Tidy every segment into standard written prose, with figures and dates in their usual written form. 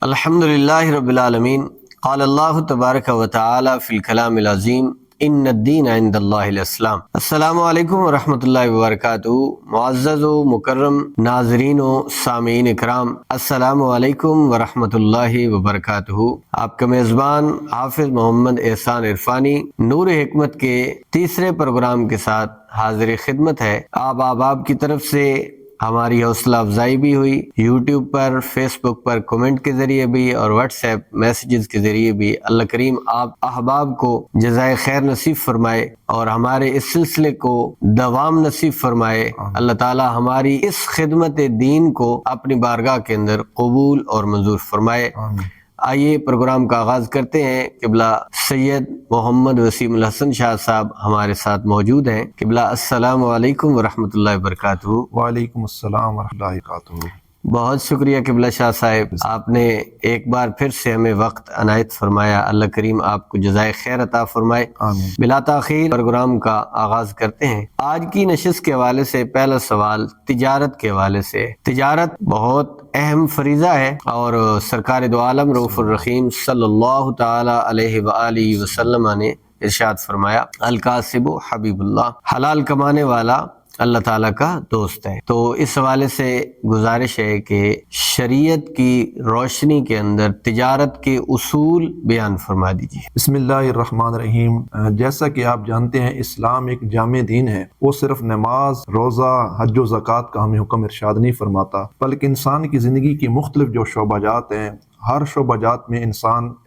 الحمدللہ رب العالمین قال اللہ تبارک و تعالی فی الکلام العظیم ان الدین عند اللہ الاسلام۔ السلام علیکم ورحمۃ اللہ وبرکاتہ۔ معزز و مکرم ناظرین و سامعین اکرام، السلام علیکم ورحمۃ اللہ وبرکاتہ۔ آپ کا میزبان حافظ محمد احسان عرفانی نور حکمت کے تیسرے پروگرام کے ساتھ حاضر خدمت ہے۔ آپ احباب کی طرف سے ہماری حوصلہ افزائی بھی ہوئی، یوٹیوب پر، فیس بک پر کمنٹ کے ذریعے بھی اور واٹس ایپ میسیجز کے ذریعے بھی۔ اللہ کریم آپ احباب کو جزائے خیر نصیب فرمائے اور ہمارے اس سلسلے کو دوام نصیب فرمائے۔ اللہ تعالی ہماری اس خدمت دین کو اپنی بارگاہ کے اندر قبول اور منظور فرمائے۔ آئیے پروگرام کا آغاز کرتے ہیں۔ قبلہ سید محمد وسیم الحسن شاہ صاحب ہمارے ساتھ موجود ہیں۔ قبلہ السلام علیکم ورحمۃ اللہ وبرکاتہ۔ وعلیکم السلام ورحمۃ اللہ وبرکاتہ۔ بہت شکریہ قبلہ شاہ صاحب، آپ نے ایک بار پھر سے ہمیں وقت عنایت فرمایا۔ اللہ کریم آپ کو جزائے خیر عطا فرمائے۔ آمین۔ بلا تاخیر پروگرام کا آغاز کرتے ہیں۔ آج کی نشست کے حوالے سے پہلا سوال تجارت کے حوالے سے۔ تجارت بہت اہم فریضہ ہے اور سرکار دو عالم رؤوف الرحیم صلی اللہ تعالی علیہ وآلہ وسلم نے ارشاد فرمایا، الکاسب حبیب اللہ، حلال کمانے والا اللہ تعالیٰ کا دوست ہے۔ تو اس حوالے سے گزارش ہے کہ شریعت کی روشنی کے اندر تجارت کے اصول بیان فرما دیجیے۔ بسم اللہ الرحمن الرحیم۔ جیسا کہ آپ جانتے ہیں اسلام ایک جامع دین ہے۔ وہ صرف نماز، روزہ، حج و زکوٰۃ کا ہمیں حکم ارشاد نہیں فرماتا، بلکہ انسان کی زندگی کی مختلف جو شعبہ جات ہیں، ہر شعبہ جات میں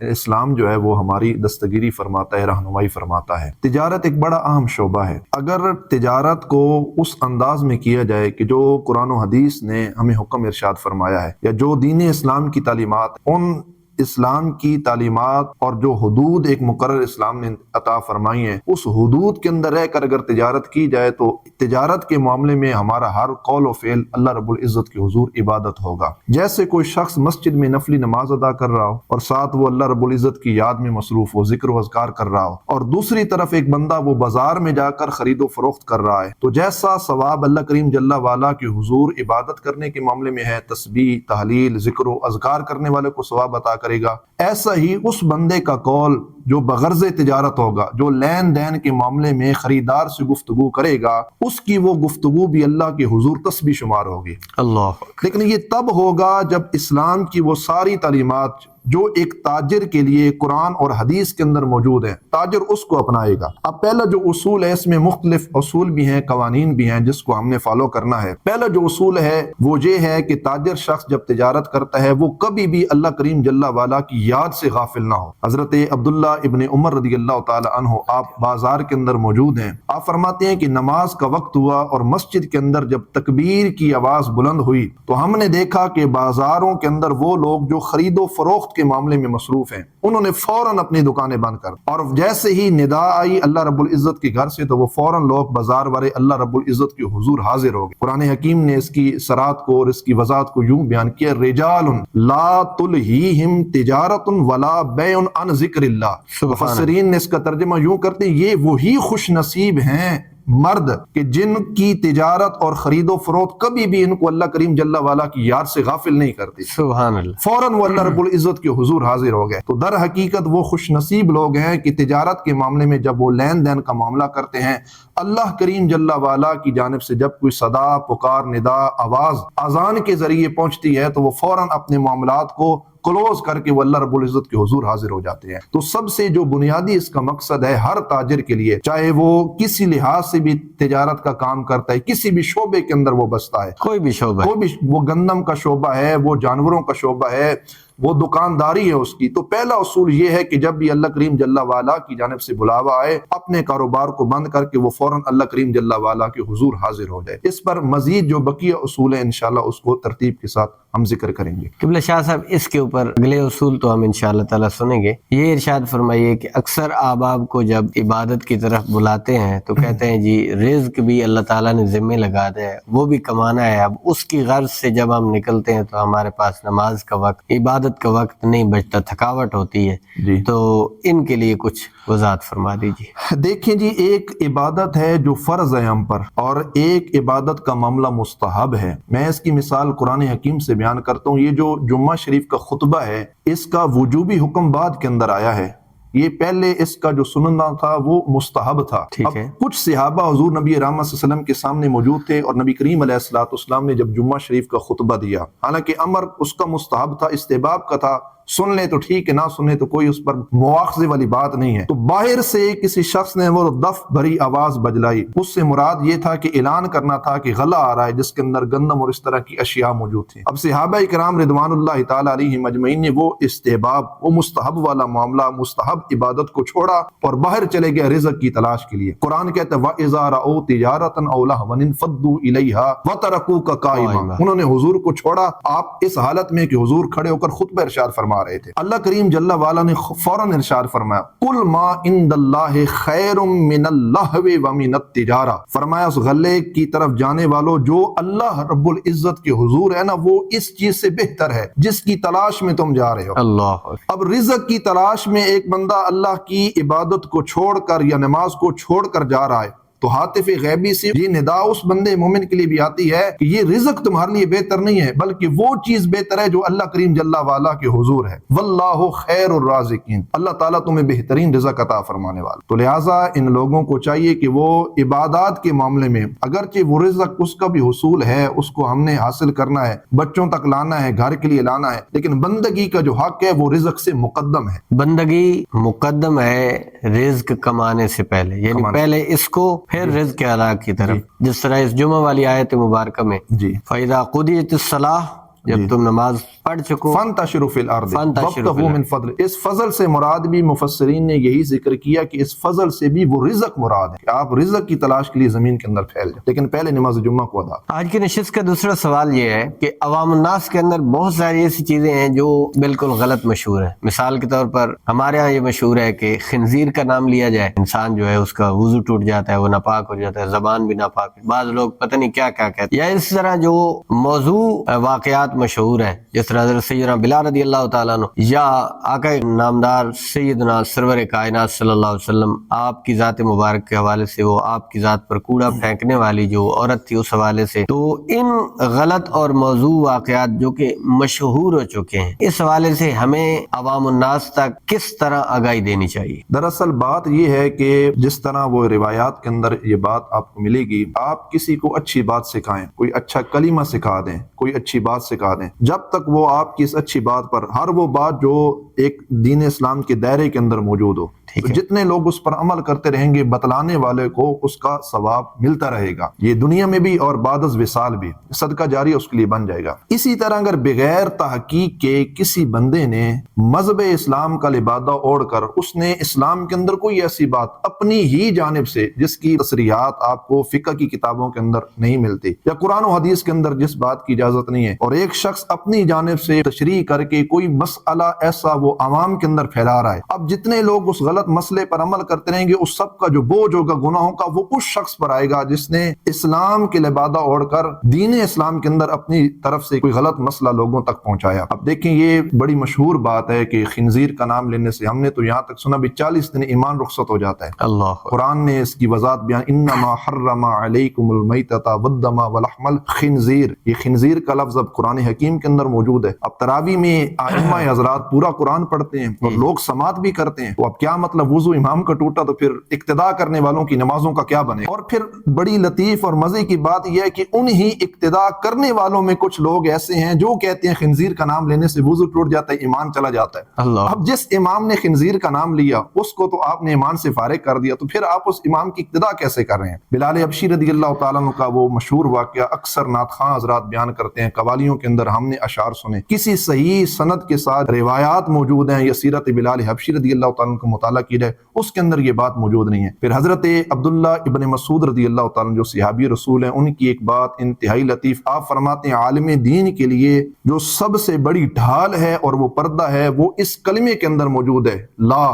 اسلام جو ہے وہ ہماری دستگیری فرماتا ہے، رہنمائی فرماتا ہے۔ تجارت ایک بڑا اہم شعبہ ہے۔ اگر تجارت کو اس انداز میں کیا جائے کہ جو قرآن و حدیث نے ہمیں حکم ارشاد فرمایا ہے، یا جو دین اسلام کی تعلیمات، ان اسلام کی تعلیمات اور جو حدود ایک مقرر اسلام نے عطا فرمائی ہیں، اس حدود کے اندر رہ کر اگر تجارت کی جائے تو تجارت کے معاملے میں ہمارا ہر قول و فعل اللہ رب العزت کے حضور عبادت ہوگا۔ جیسے کوئی شخص مسجد میں نفلی نماز ادا کر رہا ہو اور ساتھ وہ اللہ رب العزت کی یاد میں مصروف ہو، ذکر و اذکار کر رہا ہو، اور دوسری طرف ایک بندہ وہ بازار میں جا کر خرید و فروخت کر رہا ہے، تو جیسا ثواب اللہ کریم جل والا کے حضور عبادت کرنے کے معاملے میں ہے، تسبیح، تحلیل، ذکر و اذکار کرنے والے کو ثواب عطا کرے گا، ایسا ہی اس بندے کا قول جو بغرض تجارت ہوگا، جو لین دین کے معاملے میں خریدار سے گفتگو کرے گا، اس کی وہ گفتگو بھی اللہ کے حضور تسبیح شمار ہوگی۔ اللہ، لیکن یہ تب ہوگا جب اسلام کی وہ ساری تعلیمات جو ایک تاجر کے لیے قرآن اور حدیث کے اندر موجود ہیں، تاجر اس کو اپنائے گا۔ اب پہلا جو اصول ہے، اس میں مختلف اصول بھی ہیں، قوانین بھی ہیں جس کو ہم نے فالو کرنا ہے۔ پہلا جو اصول ہے وہ یہ ہے کہ تاجر شخص جب تجارت کرتا ہے وہ کبھی بھی اللہ کریم جل والا کی یاد سے غافل نہ ہو۔ حضرت عبداللہ ابن عمر رضی اللہ تعالی عنہ، آپ بازار کے اندر موجود ہیں، آپ فرماتے ہیں کہ نماز کا وقت ہوا اور مسجد کے اندر جب تکبیر کی آواز بلند ہوئی تو ہم نے دیکھا کہ بازاروں کے اندر وہ لوگ جو خرید و فروخت کے معاملے میں مصروف ہیں، انہوں نے فوراً اپنی دکانیں بند کر، اور جیسے ہی ندا آئی اللہ رب العزت کے گھر سے تو وہ فوراً لوگ بازار والے اللہ رب العزت کے حضور حاضر ہو گئے۔ قرآن حکیم نے اس کی سرات کو اور اس کی وضاحت کو یوں بیان کیا، رجال لا تلہیہم تجارت ولا بیع عن ذکر اللہ۔ مفسرین نے اس کا ترجمہ یوں کرتے ہیں، یہ وہی خوش نصیب ہیں مرد کہ جن کی تجارت اور خرید و فروخت کبھی بھی ان کو اللہ کریم جل والا کی یاد سے غافل نہیں کرتی۔ سبحان اللہ۔ فوراً وہ اللہ رب العزت کے حضور حاضر ہو گئے۔ تو در حقیقت وہ خوش نصیب لوگ ہیں کہ تجارت کے معاملے میں جب وہ لین دین کا معاملہ کرتے ہیں، اللہ کریم جل والا کی جانب سے جب کوئی صدا، پکار، ندا، آواز اذان کے ذریعے پہنچتی ہے تو وہ فوراً اپنے معاملات کو کلوز کر کے وہ اللہ رب العزت کے حضور حاضر ہو جاتے ہیں۔ تو سب سے جو بنیادی اس کا مقصد ہے ہر تاجر کے لیے، چاہے وہ کسی لحاظ سے بھی تجارت کا کام کرتا ہے، کسی بھی شعبے کے اندر وہ بستا ہے، کوئی بھی شعبہ، کوئی بھی، وہ گندم کا شعبہ ہے، وہ جانوروں کا شعبہ ہے، وہ دکانداری ہے اس کی، تو پہلا اصول یہ ہے کہ جب بھی اللہ کریم جل والا کی جانب سے بلاوا آئے، اپنے کاروبار کو بند کر کے وہ فوراً اللہ کریم جل والا کے حضور حاضر ہو جائے۔ اس پر مزید جو بقیہ اصول ہیں انشاءاللہ اس کو ترتیب کے ساتھ ہم ذکر کریں گے۔ قبلہ شاہ صاحب، اس کے اوپر اگلے اصول تو ہم انشاءاللہ تعالیٰ سنیں گے۔ یہ ارشاد فرمائیے کہ اکثر احباب کو جب عبادت کی طرف بلاتے ہیں تو کہتے ہیں جی رزق بھی اللہ تعالیٰ نے ذمہ لگا دیا ہے، وہ بھی کمانا ہے، اب اس کی غرض سے جب ہم نکلتے ہیں تو ہمارے پاس نماز کا وقت، عبادت عبادت کا وقت نہیں بچتا، تھکاوٹ ہوتی ہے جی تو ان کے لیے کچھ وضاحت فرما دیجیے۔ دیکھیں جی، ایک عبادت ہے جو فرض ہے ہم پر، اور ایک عبادت کا معاملہ مستحب ہے۔ میں اس کی مثال قرآن حکیم سے بیان کرتا ہوں۔ یہ جو جمعہ شریف کا خطبہ ہے، اس کا وجوبی حکم بعد کے اندر آیا ہے، یہ پہلے اس کا جو سننا تھا وہ مستحب تھا۔ ٹھیک اب ہے۔ کچھ صحابہ حضور نبی رحمت صلی اللہ علیہ وسلم کے سامنے موجود تھے، اور نبی کریم علیہ الصلوۃ والسلام نے جب جمعہ شریف کا خطبہ دیا، حالانکہ امر اس کا مستحب تھا، استحباب کا تھا، سن لیں تو ٹھیک ہے، نہ سنیں تو کوئی اس پر مواخذے والی بات نہیں ہے۔ تو باہر سے کسی شخص نے وہ دف بھری آواز بجلائی، اس سے مراد یہ تھا کہ اعلان کرنا تھا کہ غلہ آ رہا ہے جس کے اندر گندم اور اس طرح کی اشیاء موجود تھیں۔ اب صحابہ کرام رضوان اللہ تعالی علیہم اجمعین نے وہ استحباب، وہ مستحب والا معاملہ، مستحب عبادت کو چھوڑا اور باہر چلے گئے رزق کی تلاش کے لیے۔ قرآن کہتا ہے وَإِذَا رَأَوْا تِجَارَةً أَوْ لَهْوًا انفضوا إِلَيْهَا وَتَرَكُوكَ قَائِمًا۔ انہوں نے حضور کو چھوڑا، آپ اس حالت میں کہ حضور کھڑے ہو کر خطبہ ارشاد فرما رہے تھے۔ اللہ کریم جل وعلا نے فوراً ارشاد فرمایا قُلْ مَا عِنْدَ اللَّهِ خَيْرٌ مِّنَ اللَّهْوِ وَمِنَ التِّجَارَةِ، فرمایا اس غلے کی طرف جانے والو، جو اللہ رب العزت کے حضور ہے نا، وہ اس چیز سے بہتر ہے جس کی تلاش میں تم جا رہے ہو۔ اللہ اب رزق کی تلاش میں ایک بندہ اللہ کی عبادت کو چھوڑ کر یا نماز کو چھوڑ کر جا رہا ہے، تو حاطف غیبی سے یہ ندا اس بندے مومن کے لیے بھی آتی ہے کہ یہ رزق تمہارے لیے بہتر نہیں ہے، بلکہ وہ چیز بہتر ہے جو اللہ کریم جل وعلا کے حضور ہے۔ واللہ خیر الرازقین، اللہ تعالیٰ تمہیں بہترین رزق عطا فرمانے والا۔ تو لہٰذا ان لوگوں کو چاہیے کہ وہ عبادات کے معاملے میں، اگرچہ وہ رزق اس کا بھی حصول ہے، اس کو ہم نے حاصل کرنا ہے، بچوں تک لانا ہے، گھر کے لیے لانا ہے، لیکن بندگی کا جو حق ہے وہ رزق سے مقدم ہے۔ بندگی مقدم ہے رزق کمانے سے پہلے، یعنی پہلے اس کو پھر رزق اعلیٰ کی طرف، جس طرح اس جمعہ والی آیت مبارکہ میں جی فَإِذَا قُضِيَتِ الصَّلَاةُ، جب تم نماز پڑھ چکو، فَانْتَشِرُوا فِي الْأَرْضِ فَانْتَشِرُوا فِي وَابْتَغُوا مِنْ فَضْلِهِ، اس فضل سے مراد بھی مفسرین نے یہی ذکر کیا کہ اس فضل سے بھی وہ رزق مراد ہے، کہ آپ رزق کی تلاش کے لیے زمین کے اندر پھیل جائیں، لیکن پہلے نماز جمعہ کو ادا۔ آج کی نشست کا دوسرا سوال یہ ہے کہ عوام الناس کے اندر بہت ساری ایسی چیزیں ہیں جو بالکل غلط مشہور ہیں۔ مثال کے طور پر ہمارے ہاں یہ مشہور ہے کہ خنزیر کا نام لیا جائے، انسان جو ہے اس کا وضو ٹوٹ جاتا ہے، وہ ناپاک ہو جاتا ہے، زبان بھی ناپاک، بعض لوگ پتہ نہیں کیا کیا کہتے ہیں، یا اس طرح جو موضوع واقعات مشہور ہیں، جس طرح حضرت سیدنا بلال رضی اللہ تعالیٰ عنہ یا آقا نامدار سیدنا سرور کائنات صلی اللہ علیہ وسلم، آپ کی ذات مبارک کے حوالے سے، وہ آپ کی ذات پر کوڑا پھینکنے والی جو عورت تھی، اس حوالے سے، تو ان غلط اور موضوع واقعات جو کہ مشہور ہو چکے ہیں، اس حوالے سے ہمیں عوام الناس تک کس طرح آگاہی دینی چاہیے؟ دراصل بات یہ ہے کہ جس طرح وہ روایات کے اندر یہ بات آپ کو ملے گی، آپ کسی کو اچھی بات سکھائیں، کوئی اچھا کلمہ سکھا دیں، کوئی اچھی بات سکھا دیں، جب تک وہ آپ کی اس اچھی بات پر، ہر وہ بات جو ایک دین اسلام کے دائرے کے اندر موجود ہو، تو جتنے لوگ اس پر عمل کرتے رہیں گے، بتلانے والے کو اس کا ثواب ملتا رہے گا، یہ دنیا میں بھی اور بعد از وصال بھی، صدقہ جاری اس کے لیے بن جائے گا۔ اسی طرح اگر بغیر تحقیق کے کسی بندے نے مذہب اسلام کا لبادہ اوڑھ کر اس نے اسلام کے اندر کوئی ایسی بات اپنی ہی جانب سے، جس کی تصریحات آپ کو فقہ کی کتابوں کے اندر نہیں ملتی یا قرآن و حدیث کے اندر جس بات کی اجازت نہیں ہے، اور ایک شخص اپنی جانب سے تشریح کر کے کوئی مسئلہ ایسا وہ عوام کے اندر پھیلا رہا ہے، اب جتنے لوگ اس غلط مسئلے پر عمل کرتے رہیں گے، اس سب کا جو بوجھ ہوگا گناہوں کا، وہ اس شخص پر آئے گا جس نے اسلام کے لبادہ اوڑھ کر دین اسلام کے اندر اپنی طرف سے کوئی غلط مسئلہ لوگوں تک پہنچایا۔ اب دیکھیں یہ بڑی مشہور بات ہے کہ خنزیر کا نام لینے سے، ہم نے تو یہاں تک سنا بھی 40 دن ایمان رخصت ہو جاتا ہے۔ اللہ قرآن نے اس کی وضاحت بیان، انما حرم علیکم المیتۃ والدم ولحم الخنزیر، یہ خنزیر کا لفظ اب قرآن حکیم کے اندر موجود ہے۔ اب تراویح میں ائمہ حضرات پورا قرآن پڑھتے ہیں اور لوگ سماعت بھی کرتے ہیں، تو اب کیا مطلب، وضو امام کا ٹوٹا تو پھر اقتداء کرنے والوں کی نمازوں کا کیا بنے؟ اور پھر بڑی لطیف اور مزے کی بات یہ ہے کہ انہی اقتداء کرنے والوں میں کچھ لوگ ایسے ہیں جو کہتے ہیں خنزیر کا نام لینے سے وضو ٹوٹ جاتا ہے، ایمان چلا جاتا ہے۔ اللہ، اب جس امام نے خنزیر کا نام لیا اس کو تو آپ نے ایمان سے فارغ کر دیا، تو پھر آپ اس امام کی اقتداء کیسے کر رہے ہیں؟ بلال حبشی رضی اللہ تعالیٰ عنہ کا وہ مشہور واقعہ اکثر نعت خواں حضرات بیان کرتے ہیں، قوالیوں کے اندر ہم نے اشعار سنے، کسی صحیح سند کے ساتھ روایات موجود ہیں یا سیرت بلال حبشی رضی اللہ تعالیٰ عنہ کو مطالعہ کی جائے، اس کے اندر یہ بات موجود نہیں ہے۔ پھر حضرت عبداللہ ابن مسعود رضی اللہ تعالیٰ عنہ جو صحابی رسول ہیں، ان کی ایک بات انتہائی لطیف، آپ فرماتے ہیں عالم دین کے لیے جو سب سے بڑی ڈھال ہے اور وہ پردہ ہے، وہ اس کلمے کے اندر موجود ہے، لا،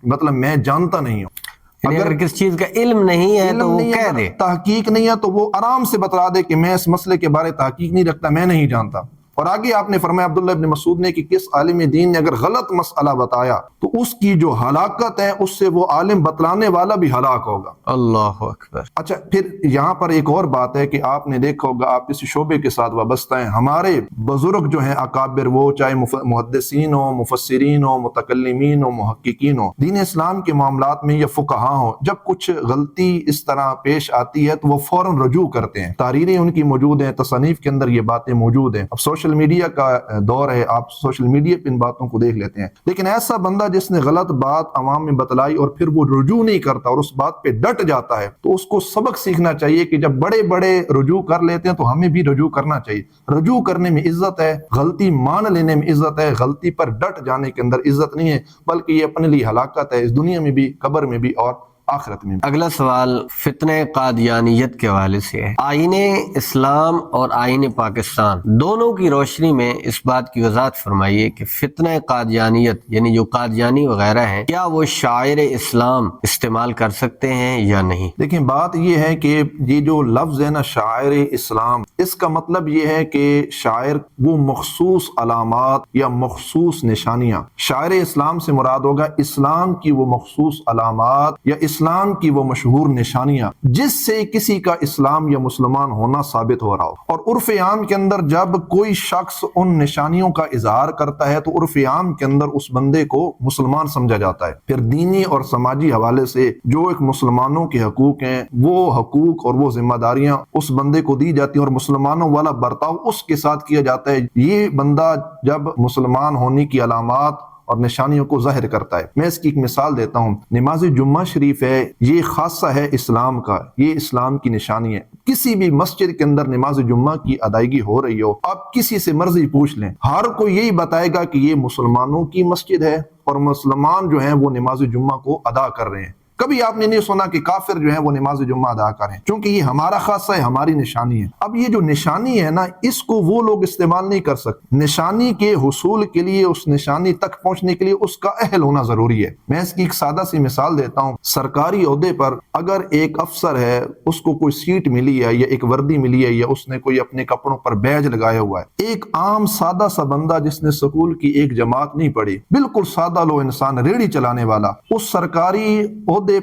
مطلب میں جانتا نہیں ہوں۔ اگر کس چیز کا علم نہیں ہے تو وہ کہہ دے، تحقیق نہیں ہے تو وہ آرام سے بتلا دے کہ میں اس مسئلے کے بارے تحقیق نہیں رکھتا، میں نہیں جانتا۔ اور آگے آپ نے فرمایا عبداللہ ابن مسعود نے کہ کس عالم دین نے اگر غلط مسئلہ بتایا تو اس کی جو ہلاکت ہے اس سے وہ عالم بتلانے والا بھی ہلاک ہوگا۔ اللہ اکبر۔ اچھا، پھر یہاں پر ایک اور بات ہے کہ آپ نے دیکھا ہوگا، آپ کسی شعبے کے ساتھ وابستہ ہیں، ہمارے بزرگ جو ہیں اکابر، وہ چاہے محدثین ہو، مفسرین ہو، متکلمین ہو، محققین ہو، دین اسلام کے معاملات میں یا فقہا ہو، جب کچھ غلطی اس طرح پیش آتی ہے تو وہ فوراً رجوع کرتے ہیں، تحریریں ان کی موجود ہیں، تصانیف کے اندر یہ باتیں موجود ہیں۔ اب سوشل میڈیا کا دور ہے، آپ سوشل میڈیا پہ ان باتوں کو دیکھ لیتے ہیں، لیکن ایسا بندہ جس نے غلط بات عوام میں بتلائی اور پھر وہ رجوع نہیں کرتا اور اس بات پہ ڈٹ جاتا ہے، تو اس کو سبق سیکھنا چاہیے کہ جب بڑے بڑے رجوع کر لیتے ہیں تو ہمیں بھی رجوع کرنا چاہیے۔ رجوع کرنے میں عزت ہے، غلطی مان لینے میں عزت ہے، غلطی پر ڈٹ جانے کے اندر عزت نہیں ہے، بلکہ یہ اپنے لیے ہلاکت ہے، اس دنیا میں بھی، قبر میں بھی اور آخرت میں بھی۔ اگلا سوال فتنہ قادیانیت کے حوالے سے ہے۔ آئین اسلام اور آئین پاکستان دونوں کی روشنی میں اس بات کی وضاحت فرمائیے کہ فتنہ قادیانیت یعنی جو قادیانی وغیرہ ہیں، کیا وہ شاعر اسلام استعمال کر سکتے ہیں یا نہیں؟ دیکھیں، بات یہ ہے کہ یہ جو لفظ ہے نا شاعر اسلام، اس کا مطلب یہ ہے کہ شاعر وہ مخصوص علامات یا مخصوص نشانیاں، شاعر اسلام سے مراد ہوگا اسلام کی وہ مخصوص علامات یا اسلام کی وہ مشہور نشانیاں جس سے کسی کا اسلام یا مسلمان ہونا ثابت ہو رہا ہو۔ اور عرف عام کے اندر جب کوئی شخص ان نشانیوں کا اظہار کرتا ہے تو عرف عام کے اندر اس بندے کو مسلمان سمجھا جاتا ہے۔ پھر دینی اور سماجی حوالے سے جو ایک مسلمانوں کے حقوق ہیں، وہ حقوق اور وہ ذمہ داریاں اس بندے کو دی جاتی ہیں اور مسلمانوں والا برتاؤ اس کے ساتھ کیا جاتا ہے۔ یہ بندہ جب مسلمان ہونے کی علامات اور نشانیوں کو ظاہر کرتا ہے۔ میں اس کی ایک مثال دیتا ہوں، نماز جمعہ شریف ہے، یہ خاصہ ہے اسلام کا، یہ اسلام کی نشانی ہے۔ کسی بھی مسجد کے اندر نماز جمعہ کی ادائیگی ہو رہی ہو، آپ کسی سے مرضی پوچھ لیں، ہر کوئی یہی بتائے گا کہ یہ مسلمانوں کی مسجد ہے اور مسلمان جو ہیں وہ نماز جمعہ کو ادا کر رہے ہیں۔ کبھی آپ نے نہیں سنا کہ کافر جو ہیں وہ نماز جمعہ ادا کریں، کیونکہ یہ ہمارا خاصہ ہے، ہماری نشانی ہے۔ اب یہ جو نشانی ہے نا، اس کو وہ لوگ استعمال نہیں کر سکتے۔ نشانی کے حصول کے لیے، اس نشانی تک پہنچنے کے لیے اس کا اہل ہونا ضروری ہے۔ میں اس کی ایک سادہ سی مثال دیتا ہوں۔ سرکاری عہدے پر اگر ایک افسر ہے، اس کو کوئی سیٹ ملی ہے یا ایک وردی ملی ہے یا اس نے کوئی اپنے کپڑوں پر بیج لگایا ہوا ہے، ایک عام سادہ سا بندہ جس نے سکول کی ایک جماعت نہیں پڑھی، بالکل سادہ لو انسان، ریڑھی چلانے والا، اس سرکاری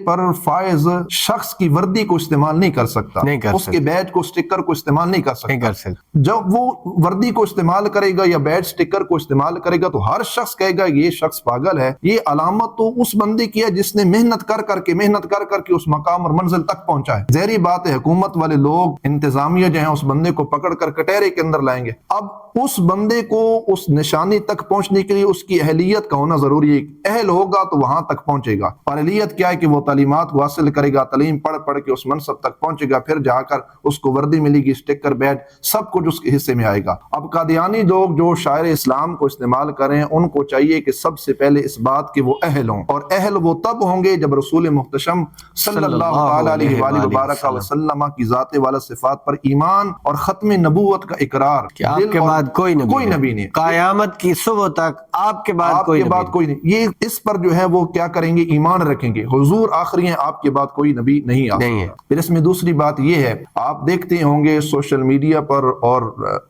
پر فائز شخص کی وردی کو استعمال نہیں کر سکتا، اس کے بیج کو، سٹیکر کو استعمال نہیں کر سکتا۔ جب وہ وردی کو استعمال کرے گا یا بیج سٹیکر کو استعمال کرے گا تو ہر شخص کہے گا یہ شخص پاگل ہے۔ یہ علامت تو اس بندے کی ہے جس نے محنت کر کے اس مقام اور منزل تک پہنچا ہے۔ ظاہری بات ہے حکومت والے لوگ، انتظامیہ جو ہیں، اس بندے کو پکڑ کر کٹہرے کے اندر لائیں گے۔ اب اس بندے کو اس نشانی تک پہنچنے کے لیے اس کی اہلیت کا ہونا ضروری ہے۔ اہل ہوگا تو وہاں تک پہنچے گا، اور اہلیت کیا ہے کہ وہ تعلیمات کو حاصل کرے گا، تعلیم پڑھ کے اس منصب تک پہنچے گا، پھر جا کر اس کو وردی ملے گی، سٹیکر، بیج، سب کچھ اس کے حصے میں آئے گا۔ اب قادیانی لوگ جو شاعر اسلام کو استعمال کریں، ان کو چاہیے کہ سب سے پہلے اس بات کے وہ اہل ہوں، اور اہل وہ تب ہوں گے جب رسول محتشم صلی اللہ علیہ وآلہ وبارک وسلم کی ذات والا صفات پر ایمان اور ختم نبوت کا اقرار کہ آپ کے بعد کوئی نبی نہیں، قیامت کی صبح تک آپ کے بعد کوئی نہیں۔ یہ اس پر جو ہے وہ کیا کریں گے؟ ایمان رکھیں گے، حضور آخری ہیں، آپ کے بعد کوئی نبی نہیں آ سکتا۔ پھر اس میں دوسری بات یہ ہے، آپ دیکھتے ہوں گے سوشل میڈیا پر اور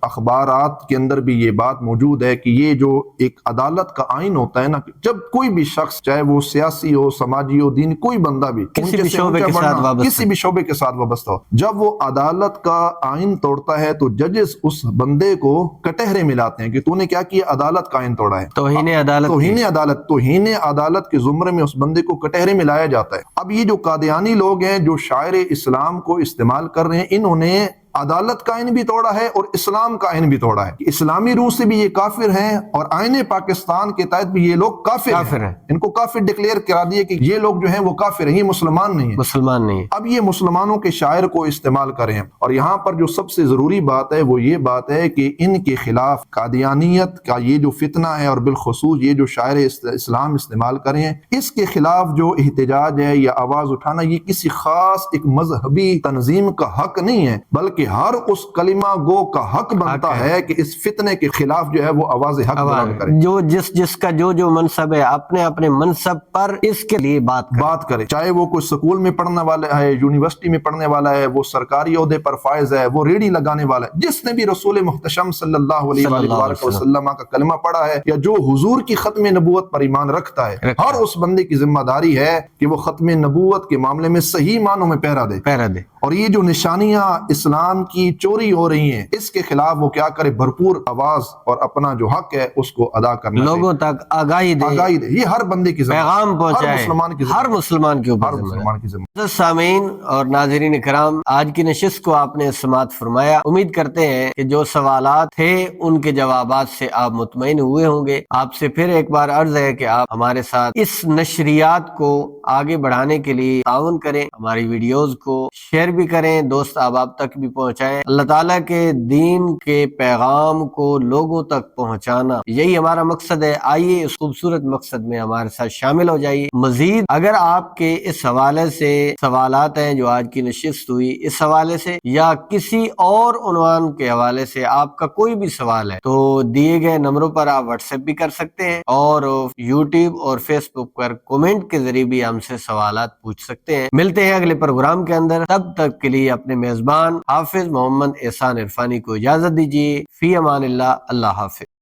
اخبارات کے اندر بھی یہ بات موجود ہے کہ یہ جو ایک عدالت کا آئین ہوتا ہے نا، جب کوئی بھی شخص، چاہے وہ سیاسی ہو، سماجی ہو، دینی، کوئی بندہ بھی کسی بھی شعبے کے ساتھ وابستہ ہو، جب وہ عدالت کا آئین توڑتا ہے تو ججز اس بندے کو کٹہرے میں لاتے ہیں کہ تو نے کیا کیا؟ عدالت کا آئین توڑا ہے، توہین عدالت کے زمرے میں اس بندے کو کٹہرے میں لایا جاتا ہے۔ اب یہ جو قادیانی لوگ ہیں جو شاعر اسلام کو استعمال کر رہے ہیں، انہوں نے عدالت کا آئین بھی توڑا ہے اور اسلام کا آئین بھی توڑا ہے۔ اسلامی روح سے بھی یہ کافر ہیں اور آئین پاکستان کے تحت بھی یہ لوگ کافر ہیں۔ ان کو کافر ڈکلیئر کرا دیے کہ یہ لوگ جو ہیں وہ کافر ہیں، یہ مسلمان نہیں ہیں۔ اب یہ مسلمانوں کے شاعر کو استعمال کریں، اور یہاں پر جو سب سے ضروری بات ہے وہ یہ بات ہے کہ ان کے خلاف قادیانیت کا یہ جو فتنہ ہے، اور بالخصوص یہ جو شاعر اسلام استعمال کریں، اس کے خلاف جو احتجاج ہے یا آواز اٹھانا، یہ کسی خاص ایک مذہبی تنظیم کا حق نہیں ہے، بلکہ بلکہ ہر اس کلمہ گو کا حق بنتا ہے کہ اس فتنے کے خلاف جو ہے وہ آواز حق بلند کرے، جو جس کا جو منصب ہے اپنے اپنے منصب پر اس کے لیے بات کرے، چاہے وہ کوئی سکول میں پڑھنے والا ہے، یونیورسٹی میں پڑھنے والا ہے، وہ سرکاری عہدے پر فائز ہے، وہ ریڑھی لگانے والا ہے، جس نے بھی رسول محتشم صلی اللہ علیہ وآلہ وسلم کا کلمہ پڑھا ہے یا جو حضور کی ختم نبوت پر ایمان رکھتا ہے، ہر اس بندے کی ذمہ داری ہے کہ وہ ختم نبوت کے معاملے میں صحیح معنوں میں پہرا دے۔ اور یہ جو نشانیاں اسلام کی چوری ہو رہی ہیں، اس کے خلاف وہ کیا کرے؟ بھرپور آواز اور اپنا جو حق ہے اس کو ادا کرنا، لوگوں تک آگاہی دے، یہ ہر بندے کی ذمہ، پیغام پہنچائے، ہر مسلمان کے اوپر۔ سامعین اور ناظرین کرام، آج کی نشست کو آپ نے سماعت فرمایا، امید کرتے ہیں کہ جو سوالات تھے ان کے جوابات سے آپ مطمئن ہوئے ہوں گے۔ آپ سے پھر ایک بار عرض ہے کہ آپ ہمارے ساتھ اس نشریات کو آگے بڑھانے کے لیے تعاون کریں، ہماری ویڈیوز کو شیئر بھی کریں، دوست احباب تک بھی پہنچائیں۔ اللہ تعالیٰ کے دین کے پیغام کو لوگوں تک پہنچانا، یہی ہمارا مقصد ہے۔ آئیے اس خوبصورت مقصد میں ہمارے ساتھ شامل ہو جائیے۔ مزید اگر آپ کے اس حوالے سے سوالات ہیں جو آج کی نشست ہوئی اس حوالے سے یا کسی اور عنوان کے حوالے سے آپ کا کوئی بھی سوال ہے تو دیے گئے نمبروں پر آپ واٹس ایپ بھی کر سکتے ہیں اور یوٹیوب اور فیس بک پر کومنٹ کے ذریعے بھی ہم سے سوالات پوچھ سکتے ہیں۔ ملتے ہیں اگلے پروگرام کے اندر، تب تک کے لیے اپنے میزبان حافظ محمد احسان عرفانی کو اجازت دیجیے۔ فی امان اللہ، اللہ حافظ۔